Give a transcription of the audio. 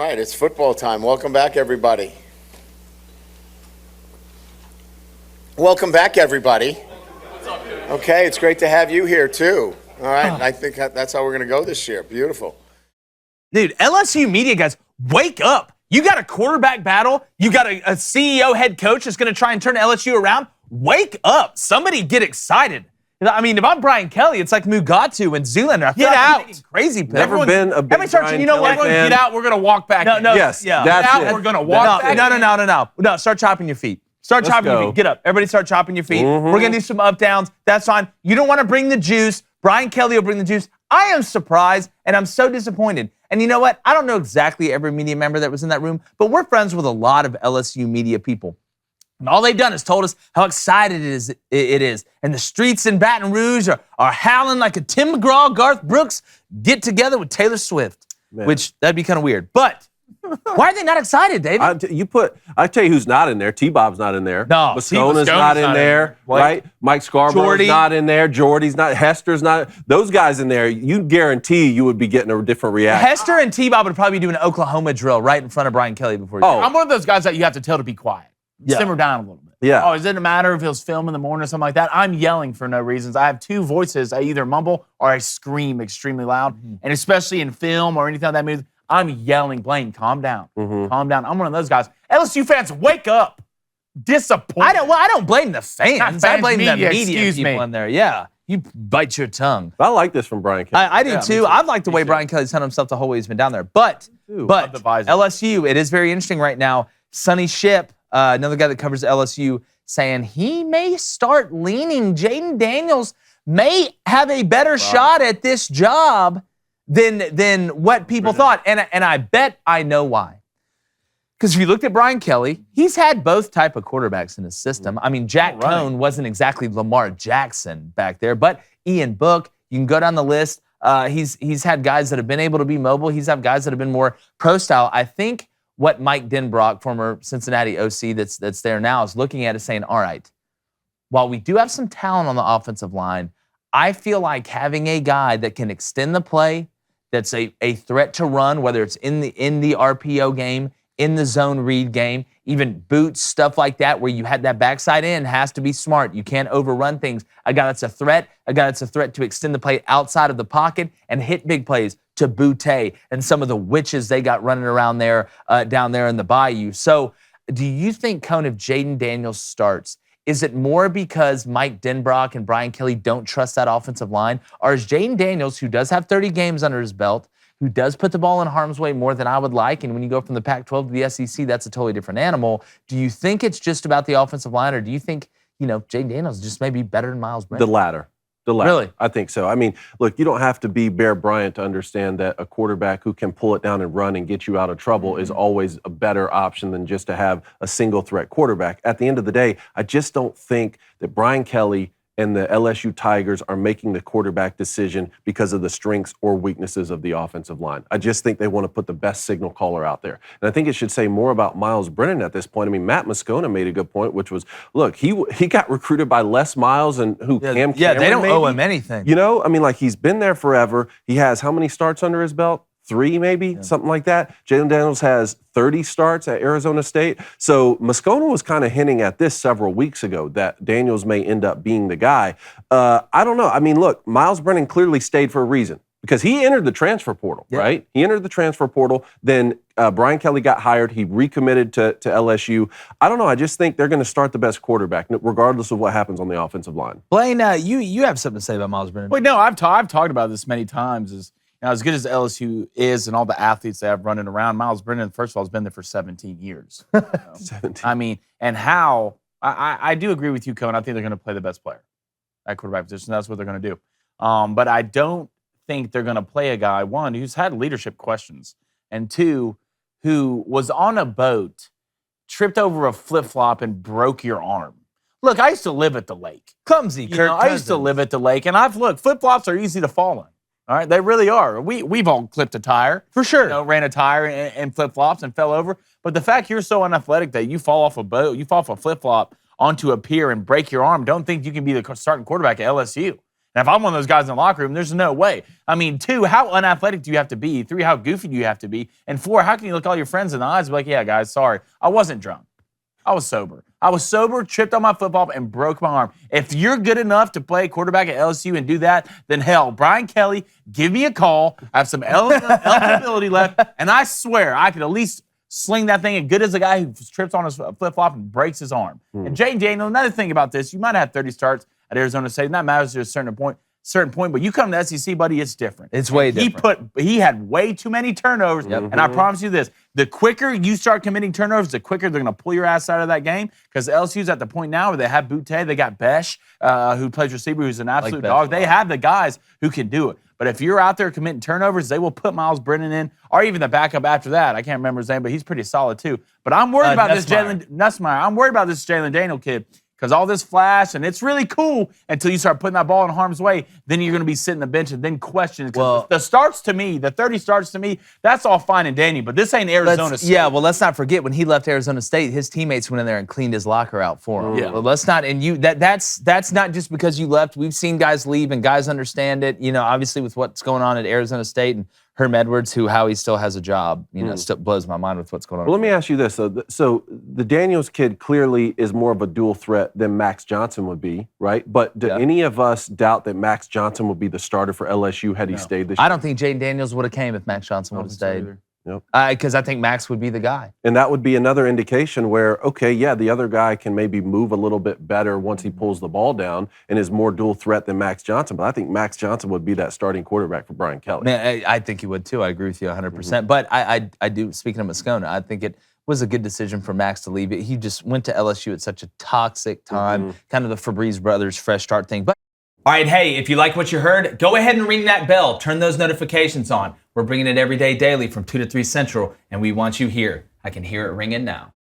right, it's football time. Welcome back, everybody. Welcome back, everybody. Okay, it's great to have you here, too. All right, I think that's how we're going to go this year. Beautiful. Dude, LSU media guys, wake up. You got a quarterback battle. You got a CEO head coach that's going to try and turn LSU around. Wake up. Somebody get excited. I mean, if I'm Brian Kelly, it's like Mugatu and Zoolander. Get out. Crazy. Never been a big Brian you know what? Kelly fan. Get out. We're going to walk back. No, Yes, yeah. that's Get out. it. We're going to walk back. No. Start chopping your feet. Start Let's chopping your go. feet. Get up. Everybody start chopping your feet. We're going to do some up downs. That's fine. You don't want to bring the juice. Brian Kelly will bring the juice. I am surprised, and I'm so disappointed. And you know what? I don't know exactly every media member that was in that room, but we're friends with a lot of LSU media people. And all they've done is told us how excited it is. And the streets in Baton Rouge are howling like a Tim McGraw, Garth Brooks get together with Taylor Swift, which that'd be kind of weird. But why are they not excited, David? I tell you who's not in there. T-Bob's not in there. No, Moscona's not in there, right? Mike Scarborough's Jordy. not in there. Jordy's not. Hester's not. Those guys in there, you guarantee you would be getting a different reaction. Hester and T-Bob would probably do an Oklahoma drill right in front of Brian Kelly before. I'm one of those guys that you have to tell to be quiet. Simmer down a little bit. Yeah. Oh, it doesn't matter if it was film in the morning or something like that. I'm yelling for no reasons. I have two voices. I either mumble or I scream extremely loud. And especially in film or anything like that movie, I'm yelling, Blaine, calm down. Calm down. I'm one of those guys. LSU fans, wake up. Disappointed. I don't blame the fans. I blame the media excuse people me. in there. Yeah. You bite your tongue. I like this from Brian Kelly. I do too. I like the way Brian Kelly's handled himself the whole way he's been down there. But Love the visor. LSU, it is very interesting right now. Sonny Ship, another guy that covers LSU, saying he may start leaning. Jaden Daniels may have a better shot at this job than what people thought. And I bet I know why. Because if you looked at Brian Kelly, he's had both type of quarterbacks in his system. I mean, Jack Cohn wasn't exactly Lamar Jackson back there, but Ian Book, you can go down the list. He's had guys that have been able to be mobile. He's had guys that have been more pro style. I think what Mike Denbrock, former Cincinnati OC that's there now, is looking at is saying, all right, while we do have some talent on the offensive line, I feel like having a guy that can extend the play, that's a threat to run, whether it's in the RPO game, in the zone read game, even boots, stuff like that, where you had that backside in, has to be smart. You can't overrun things. A guy that's a threat to extend the play outside of the pocket and hit big plays to Boutte and some of the witches they got running around there, down there in the bayou. So do you think, Cone, if Jaden Daniels starts, is it more because Mike Denbrock and Brian Kelly don't trust that offensive line? Or is Jaden Daniels, who does have 30 games under his belt, who does put the ball in harm's way more than I would like, and when you go from the Pac-12 to the SEC, that's a totally different animal. Do you think it's just about the offensive line, or do you think, Jaden Daniels just may be better than Miles Brennan? The latter. Really? I think so. I mean, look, you don't have to be Bear Bryant to understand that a quarterback who can pull it down and run and get you out of trouble is always a better option than just to have a single threat quarterback. At the end of the day, I just don't think that Brian Kelly and the LSU Tigers are making the quarterback decision because of the strengths or weaknesses of the offensive line. I just think they want to put the best signal caller out there. And I think it should say more about Miles Brennan at this point. I mean, Matt Moscona made a good point, which was, look, he got recruited by Les Miles and Cam Cameron, they don't maybe? owe him anything. He's been there forever. He has how many starts under his belt? 3 maybe, something like that. Jalen Daniels has 30 starts at Arizona State. So Moscona was kind of hinting at this several weeks ago, that Daniels may end up being the guy. I don't know. I mean, look, Miles Brennan clearly stayed for a reason because he entered the transfer portal, right? He entered the transfer portal. Then Brian Kelly got hired. He recommitted to LSU. I don't know. I just think they're going to start the best quarterback, regardless of what happens on the offensive line. Blaine, you have something to say about Miles Brennan. Wait, no, I've talked about this many times. As good as LSU is and all the athletes they have running around, Miles Brennan, first of all, has been there for 17 years. 17. I mean, and how, I do agree with you, Cone. I think they're going to play the best player at quarterback position. That's what they're going to do. But I don't think they're going to play a guy, one, who's had leadership questions, and two, who was on a boat, tripped over a flip-flop, and broke your arm. Look, I used to live at the lake. Clumsy, Kirk I used to live at the lake, and flip-flops are easy to fall in. All right, they really are. We've all clipped a tire. For sure. Ran a tire and flip-flops and fell over. But the fact you're so unathletic that you fall off a boat, you fall off a flip-flop onto a pier and break your arm, don't think you can be the starting quarterback at LSU. And if I'm one of those guys in the locker room, there's no way. I mean, 2, how unathletic do you have to be? 3, how goofy do you have to be? And 4, how can you look all your friends in the eyes and be like, yeah, guys, sorry, I wasn't drunk. I was sober. I was sober, tripped on my football, and broke my arm. If you're good enough to play quarterback at LSU and do that, then hell, Brian Kelly, give me a call. I have some eligibility left, and I swear I could at least sling that thing as good as a guy who trips on his flip-flop and breaks his arm. And Jayden Daniels, another thing about this, you might have 30 starts at Arizona State, and that matters to a certain point, but you come to SEC, buddy, it's different. It's way different. He had way too many turnovers, and I promise you this, the quicker you start committing turnovers, the quicker they're going to pull your ass out of that game, because LSU's at the point now where they have Boutte, they got Besh, who plays receiver, who's an absolute dog. They have the guys who can do it. But if you're out there committing turnovers, they will put Miles Brennan in, or even the backup after that. I can't remember his name, but he's pretty solid too. But I'm worried about this Nussmeier. I'm worried about this Jalen Daniel kid. Because all this flash, and it's really cool until you start putting that ball in harm's way, then you're going to be sitting the bench and then question. Well, the starts to me, the 30 starts to me, that's all fine and dandy, but this ain't Arizona State. Yeah, well, let's not forget when he left Arizona State, his teammates went in there and cleaned his locker out for him. Yeah. Well, let's not, and that's not just because you left. We've seen guys leave and guys understand it. You know, obviously with what's going on at Arizona State and Herm Edwards, how he still has a job, still blows my mind with what's going on. Well, let me ask you this. So the Daniels kid clearly is more of a dual threat than Max Johnson would be, right? But do any of us doubt that Max Johnson would be the starter for LSU had he stayed this year? I don't think Jayden Daniels would have came if Max Johnson would have stayed. Because I think Max would be the guy. And that would be another indication where, okay, yeah, the other guy can maybe move a little bit better once he pulls the ball down and is more dual threat than Max Johnson. But I think Max Johnson would be that starting quarterback for Brian Kelly. Man, I think he would too. I agree with you 100%. But I do, speaking of Moscona, I think it was a good decision for Max to leave. He just went to LSU at such a toxic time, kind of the Febreze brothers fresh start thing. But all right, hey, if you like what you heard, go ahead and ring that bell. Turn those notifications on. We're bringing it every day, daily from 2 to 3 Central, and we want you here. I can hear it ringing now.